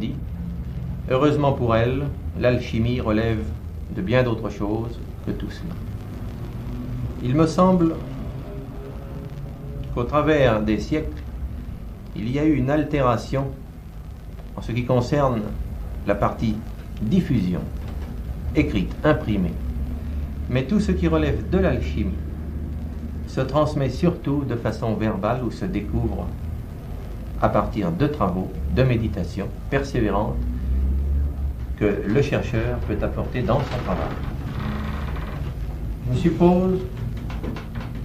dit. Heureusement pour elle, l'alchimie relève de bien d'autres choses que tout cela. Il me semble qu'au travers des siècles, il y a eu une altération en ce qui concerne la partie diffusion, écrite, imprimée. Mais tout ce qui relève de l'alchimie se transmet surtout de façon verbale ou se découvre à partir de travaux, de méditations persévérantes que le chercheur peut apporter dans son travail. Je suppose,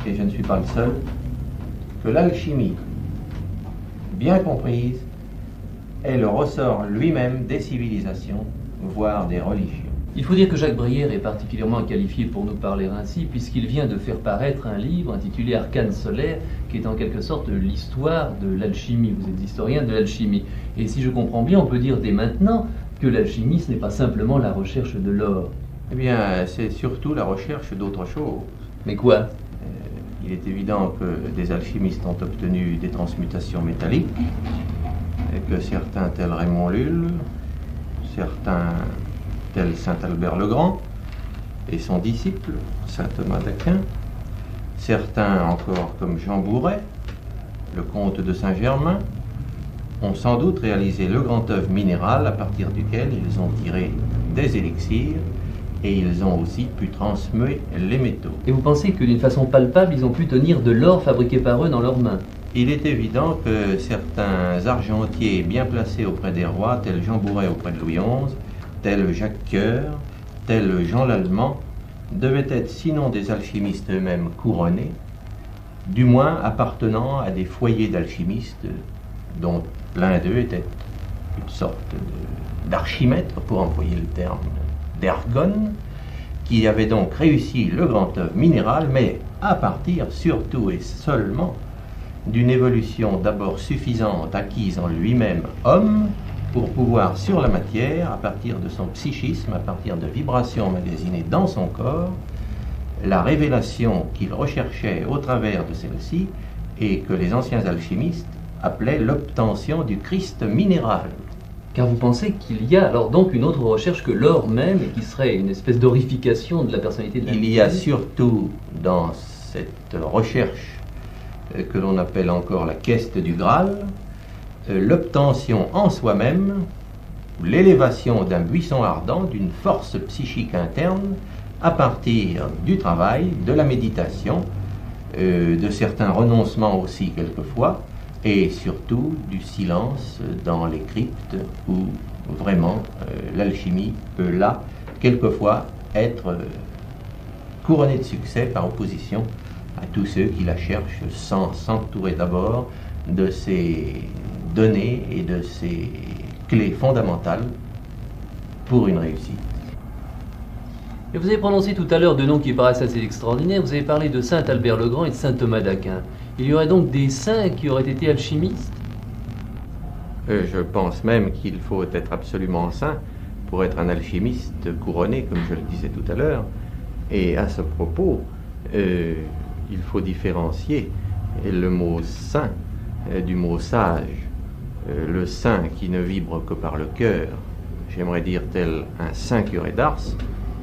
et je ne suis pas le seul, que l'alchimie, bien comprise, est le ressort lui-même des civilisations, voire des religions. Il faut dire que Jacques Brière est particulièrement qualifié pour nous parler ainsi, puisqu'il vient de faire paraître un livre intitulé Arcanes solaires, qui est en quelque sorte l'histoire de l'alchimie. Vous êtes historien de l'alchimie. Et si je comprends bien, on peut dire dès maintenant que l'alchimie, ce n'est pas simplement la recherche de l'or. Eh bien, c'est surtout la recherche d'autre chose. Mais quoi? Il est évident que des alchimistes ont obtenu des transmutations métalliques, et que certains tels Raymond Lulle, certains tel saint Albert le Grand et son disciple, saint Thomas d'Aquin, certains encore comme Jean Bouret, le comte de Saint-Germain, ont sans doute réalisé le grand œuvre minéral à partir duquel ils ont tiré des élixirs et ils ont aussi pu transmuer les métaux. Et vous pensez que d'une façon palpable, ils ont pu tenir de l'or fabriqué par eux dans leurs mains? Il est évident que certains argentiers bien placés auprès des rois, tels Jean Bouret auprès de Louis XI, tel Jacques Coeur, tel Jean l'Allemand, devaient être sinon des alchimistes eux-mêmes couronnés, du moins appartenant à des foyers d'alchimistes dont l'un d'eux était une sorte d'archimètre, pour employer le terme d'Ergone, qui avait donc réussi le grand œuvre minéral, mais à partir surtout et seulement d'une évolution d'abord suffisante acquise en lui-même homme, pour pouvoir sur la matière, à partir de son psychisme, à partir de vibrations emmagasinées dans son corps, la révélation qu'il recherchait au travers de celle-ci et que les anciens alchimistes appelaient l'obtention du Christ minéral. Car vous pensez qu'il y a alors donc une autre recherche que l'or même, et qui serait une espèce d'orification de la personnalité de l'alchimie? Il y a surtout dans cette recherche que l'on appelle encore la quête du Graal, l'obtention en soi-même, l'élévation d'un buisson ardent, d'une force psychique interne, à partir du travail, de la méditation, de certains renoncements aussi quelquefois, et surtout du silence dans les cryptes, où vraiment l'alchimie peut là, quelquefois, être couronnée de succès par opposition à tous ceux qui la cherchent sans s'entourer d'abord de ces données et de ces clés fondamentales pour une réussite. Et vous avez prononcé tout à l'heure deux noms qui paraissent assez extraordinaires. Vous avez parlé de saint Albert le Grand et de saint Thomas d'Aquin. Il y aurait donc des saints qui auraient été alchimistes? Je pense même qu'il faut être absolument saint pour être un alchimiste couronné, comme je le disais tout à l'heure. Et à ce propos, il faut différencier le mot saint du mot sage. Le saint qui ne vibre que par le cœur, j'aimerais dire tel un saint curé d'Ars,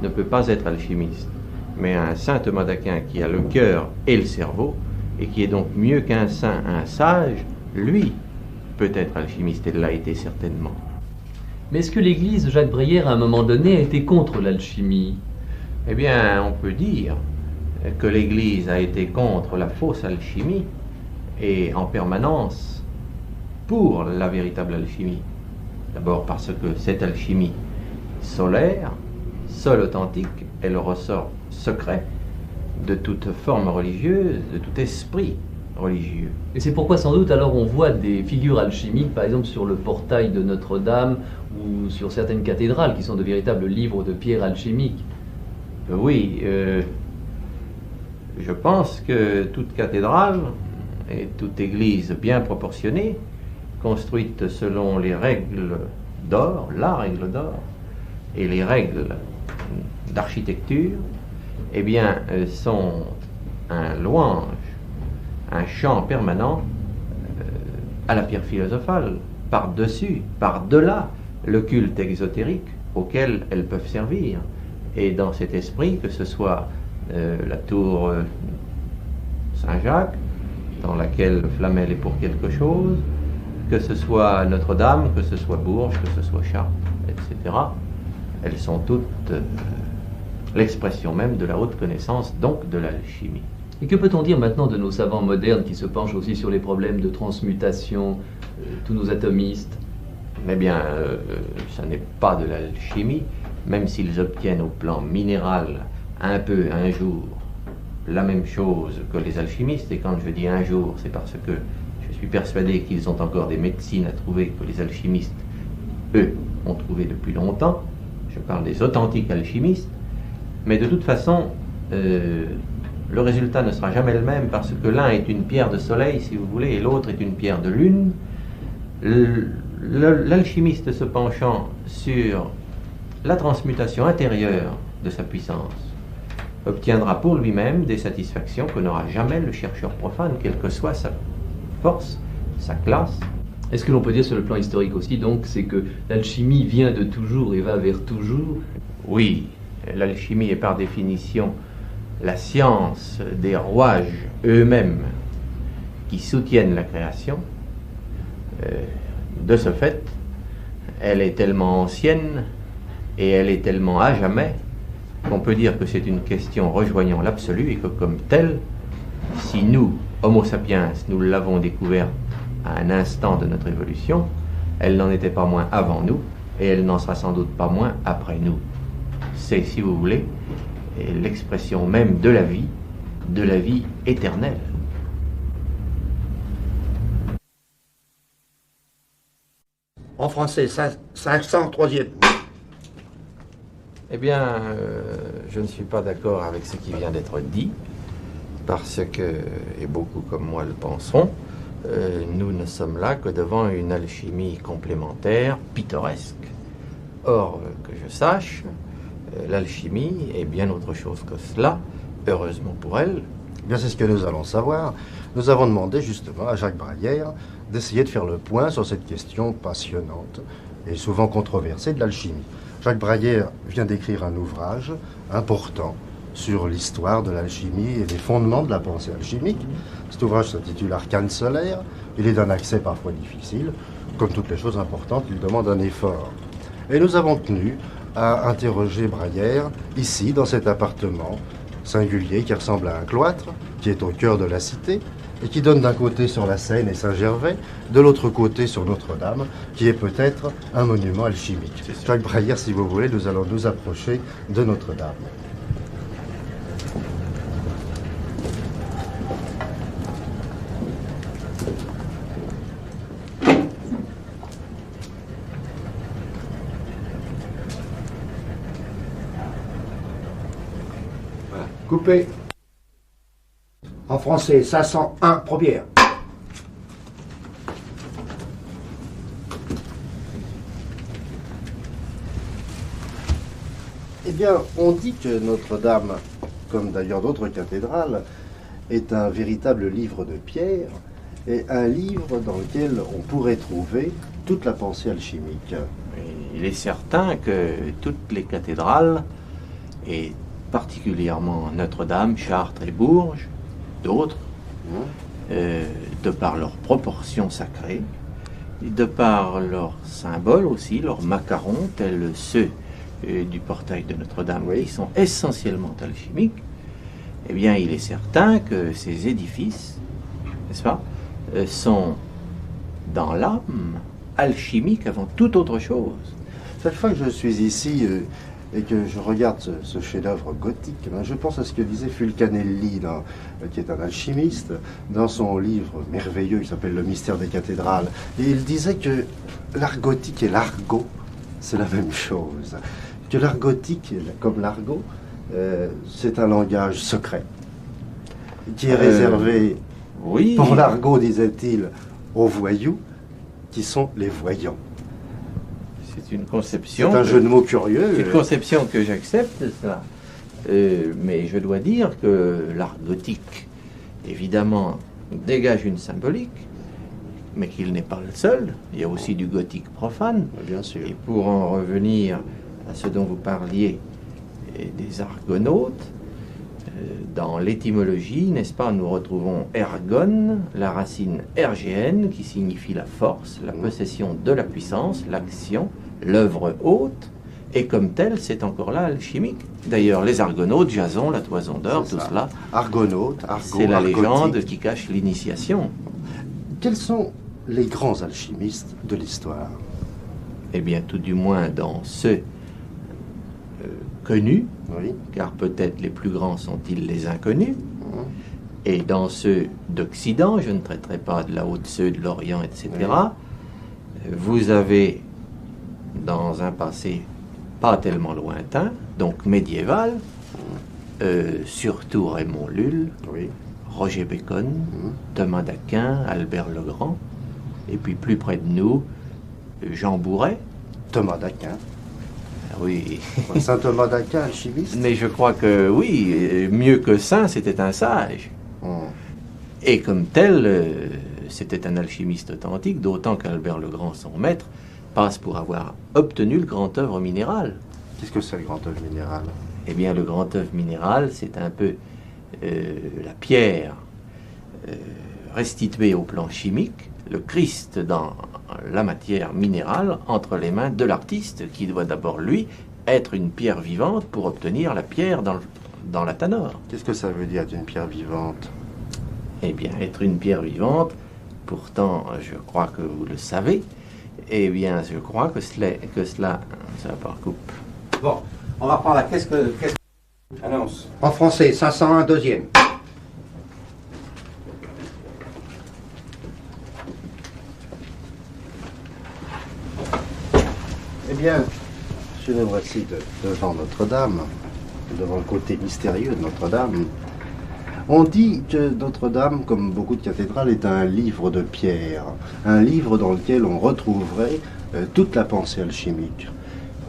ne peut pas être alchimiste. Mais un saint Thomas d'Aquin qui a le cœur et le cerveau, et qui est donc mieux qu'un saint, un sage, lui peut être alchimiste, et l'a été certainement. Mais est-ce que l'Église, Jacques Brière, à un moment donné, a été contre l'alchimie? Eh bien, on peut dire que l'Église a été contre la fausse alchimie, et en permanence pour la véritable alchimie. D'abord parce que cette alchimie solaire, seule authentique, est le ressort secret de toute forme religieuse, de tout esprit religieux. Et c'est pourquoi sans doute alors on voit des figures alchimiques, par exemple sur le portail de Notre-Dame ou sur certaines cathédrales qui sont de véritables livres de pierre alchimiques. Oui, je pense que toute cathédrale et toute église bien proportionnée, construite selon les règles d'or, la règle d'or, et les règles d'architecture, eh bien, sont un louange, un chant permanent à la pierre philosophale, par-dessus, par-delà le culte exotérique auquel elles peuvent servir. Et dans cet esprit, que ce soit la tour Saint-Jacques, dans laquelle Flamel est pour quelque chose, que ce soit Notre-Dame, que ce soit Bourges, que ce soit Chartres, etc., elles sont toutes l'expression même de la haute connaissance, donc de l'alchimie. Et que peut-on dire maintenant de nos savants modernes qui se penchent aussi sur les problèmes de transmutation, tous nos atomistes? Eh bien, ça n'est pas de l'alchimie, même s'ils obtiennent au plan minéral un peu, un jour, la même chose que les alchimistes. Et quand je dis un jour, c'est parce que je suis persuadé qu'ils ont encore des médecines à trouver que les alchimistes, eux, ont trouvé depuis longtemps. Je parle des authentiques alchimistes. Mais de toute façon, le résultat ne sera jamais le même, parce que l'un est une pierre de soleil, si vous voulez, et l'autre est une pierre de lune. L'alchimiste se penchant sur la transmutation intérieure de sa puissance obtiendra pour lui-même des satisfactions que n'aura jamais le chercheur profane, quelle que soit sa force, sa classe. Est-ce que l'on peut dire sur le plan historique aussi, donc, c'est que l'alchimie vient de toujours et va vers toujours? Oui, l'alchimie est par définition la science des rouages eux-mêmes qui soutiennent la création. De ce fait, elle est tellement ancienne et elle est tellement à jamais qu'on peut dire que c'est une question rejoignant l'absolu, et que comme telle, si nous, Homo sapiens, nous l'avons découverte à un instant de notre évolution, elle n'en était pas moins avant nous, et elle n'en sera sans doute pas moins après nous. C'est, si vous voulez, l'expression même de la vie éternelle. En français, 503e. Eh bien, je ne suis pas d'accord avec ce qui vient d'être dit, parce que, et beaucoup comme moi le penseront, nous ne sommes là que devant une alchimie complémentaire, pittoresque. Or, que je sache, l'alchimie est bien autre chose que cela, heureusement pour elle. Eh bien, c'est ce que nous allons savoir. Nous avons demandé justement à Jacques Braillère d'essayer de faire le point sur cette question passionnante et souvent controversée de l'alchimie. Jacques Braillère vient d'écrire un ouvrage important sur l'histoire de l'alchimie et les fondements de la pensée alchimique. Cet ouvrage s'intitule Arcanes solaires. Il est d'un accès parfois difficile. Comme toutes les choses importantes, il demande un effort. Et nous avons tenu à interroger Braillère ici, dans cet appartement singulier qui ressemble à un cloître, qui est au cœur de la cité, et qui donne d'un côté sur la Seine et Saint-Gervais, de l'autre côté sur Notre-Dame, qui est peut-être un monument alchimique. Jacques Braillère, si vous voulez, nous allons nous approcher de Notre-Dame. Voilà. Coupé. En français, 501, première. Eh bien, on dit que Notre-Dame, comme d'ailleurs d'autres cathédrales, est un véritable livre de pierre, et un livre dans lequel on pourrait trouver toute la pensée alchimique. Il est certain que toutes les cathédrales, et particulièrement Notre-Dame, Chartres et Bourges, d'autres, de par leurs proportions sacrées, de par leurs symboles aussi, leurs macarons, tels ceux du portail de Notre-Dame, qui sont essentiellement alchimiques, eh bien, il est certain que ces édifices, n'est-ce pas, sont dans l'âme alchimique avant toute autre chose. Chaque fois que je suis ici et que je regarde ce chef-d'œuvre gothique, je pense à ce que disait Fulcanelli, qui est un alchimiste, dans son livre merveilleux qui s'appelle Le mystère des cathédrales. Et il disait que l'art gothique et l'argot, c'est la même chose. Que l'art gothique, comme l'argot, c'est un langage secret, qui est réservé, pour l'argot, disait-il, aux voyous, qui sont les voyants. C'est une conception. C'est un jeu de mots curieux. C'est une conception que j'accepte, ça. Mais je dois dire que l'art gothique, évidemment, dégage une symbolique mais qu'il n'est pas le seul. Il y a aussi du gothique profane. Bien sûr. Et pour en revenir à ce dont vous parliez, des argonautes, dans l'étymologie, n'est-ce pas, nous retrouvons ergon, la racine ergéenne, qui signifie la force, la possession de la puissance, l'action, l'œuvre haute, et comme tel, c'est encore là alchimique. D'ailleurs, les argonautes, Jason, la toison d'or, tout cela, Argonautes, c'est la argotique. légende qui cache l'initiation. Quels sont les grands alchimistes de l'histoire? Eh bien, tout du moins dans ceux connus, Oui. car peut-être les plus grands sont-ils les inconnus, et dans ceux d'Occident, je ne traiterai pas de la haute ceux de l'Orient, etc., vous avez, dans un passé pas tellement lointain, donc médiéval, surtout Raymond Lulle, Oui. Roger Bacon, Thomas d'Aquin, Albert le Grand, et puis plus près de nous, Jean Bouret. Thomas d'Aquin. Oui, Saint Thomas d'Aquin, alchimiste. mais je crois que oui, mieux que saint, c'était un sage. Et comme tel, c'était un alchimiste authentique, d'autant qu'Albert le Grand, son maître, passe pour avoir obtenu le grand œuvre minéral. Qu'est-ce que c'est le grand œuvre minéral? Eh bien, le grand œuvre minéral, c'est un peu la pierre restituée au plan chimique, le Christ dans la matière minérale entre les mains de l'artiste, qui doit d'abord, lui, être une pierre vivante pour obtenir la pierre dans la tanore. Qu'est-ce que ça veut dire d'une pierre vivante? Eh bien, être une pierre vivante, pourtant, je crois que vous le savez, eh bien, je crois que cela ça par coupe. Bon, on va prendre la. Qu'est-ce que. Annonce. En français, 501, deuxième. Eh bien, nous voici devant Notre-Dame, devant le côté mystérieux de Notre-Dame. On dit que Notre-Dame, comme beaucoup de cathédrales, est un livre de pierre, un livre dans lequel on retrouverait toute la pensée alchimique.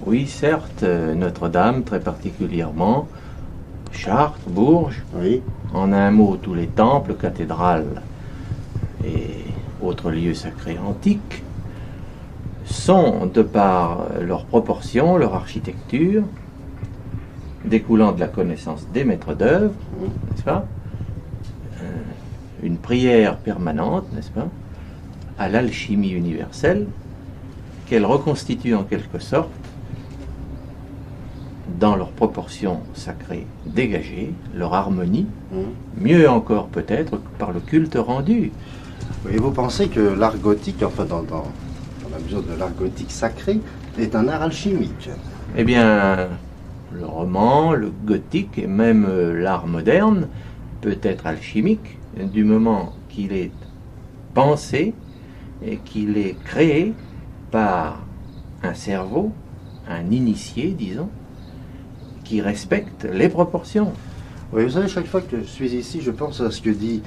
Oui, certes, Notre-Dame, très particulièrement, Chartres, Bourges, Oui, en un mot, tous les temples, cathédrales et autres lieux sacrés antiques, sont, de par leur proportion, leur architecture, découlant de la connaissance des maîtres d'œuvre, n'est-ce pas, une prière permanente, n'est-ce pas, à l'alchimie universelle, qu'elle reconstitue en quelque sorte, dans leur proportion sacrée dégagée, leur harmonie, mieux encore peut-être par le culte rendu. et vous pensez que l'art gothique, enfin dans la mesure de l'art gothique sacré, est un art alchimique? Eh bien, le roman, le gothique et même l'art moderne peut être alchimique du moment qu'il est pensé et qu'il est créé par un cerveau, un initié, disons, qui respecte les proportions. Oui, vous savez, chaque fois que je suis ici, je pense à ce que dit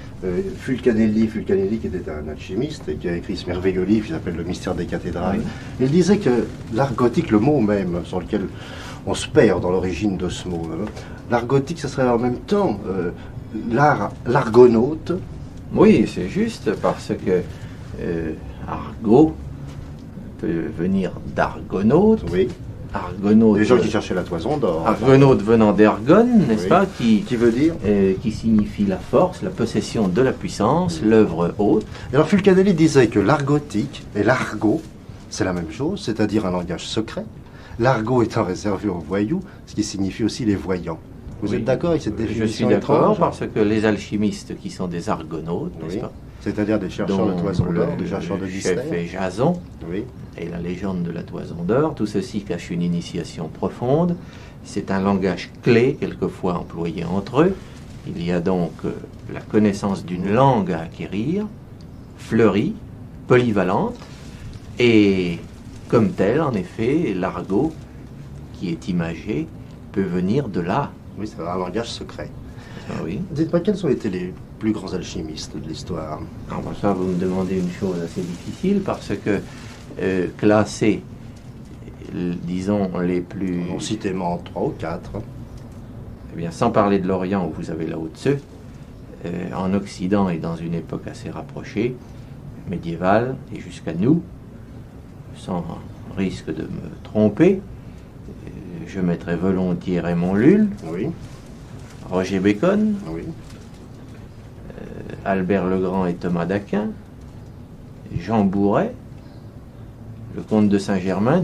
Fulcanelli, qui était un alchimiste et qui a écrit ce merveilleux livre qui s'appelle Le mystère des cathédrales. Oui. Il disait que l'art gothique, le mot même sur lequel on se perd dans l'origine de ce mot, l'art gothique, ce serait en même temps l'argonaute. Oui, c'est juste parce que argot peut venir d'argonaute. Oui, Argonaute. les gens qui cherchaient la toison d'or. Argonaute venant d'ergon, n'est-ce Oui. pas, Qui veut dire? qui signifie la force, la possession de la puissance, l'œuvre haute. Et alors Fulcanelli disait que l'art gothique et l'argot, c'est la même chose, c'est-à-dire un langage secret. L'argot étant réservé aux voyous, ce qui signifie aussi les voyants. Vous Oui. êtes d'accord avec cette Je définition suis d'accord étrange? parce que les alchimistes qui sont des argonautes, n'est-ce Oui. pas, C'est-à-dire des chercheurs de dont toison d'or, des le chercheurs de chef mystère. est Jason, Oui. et la légende de la toison d'or, tout ceci cache une initiation profonde. C'est un langage clé, quelquefois employé entre eux. Il y a donc la connaissance d'une langue à acquérir, fleurie, polyvalente, et comme telle, en effet, l'argot qui est imagé peut venir de là. Oui, c'est un langage secret. Ah oui. Dites-moi, quels ont été les plus grands alchimistes de l'histoire? Alors, pour ça, vous me demandez une chose assez difficile parce que classer, disons, les plus. On citait 3 ou 4. Eh bien, sans parler de l'Orient où vous avez Lao Tse, en Occident et dans une époque assez rapprochée, médiévale et jusqu'à nous, sans risque de me tromper, je mettrais volontiers Raymond Lull, Oui, Roger Bacon, oui. Albert le Grand et Thomas d'Aquin, Jean Bouret, le comte de Saint-Germain,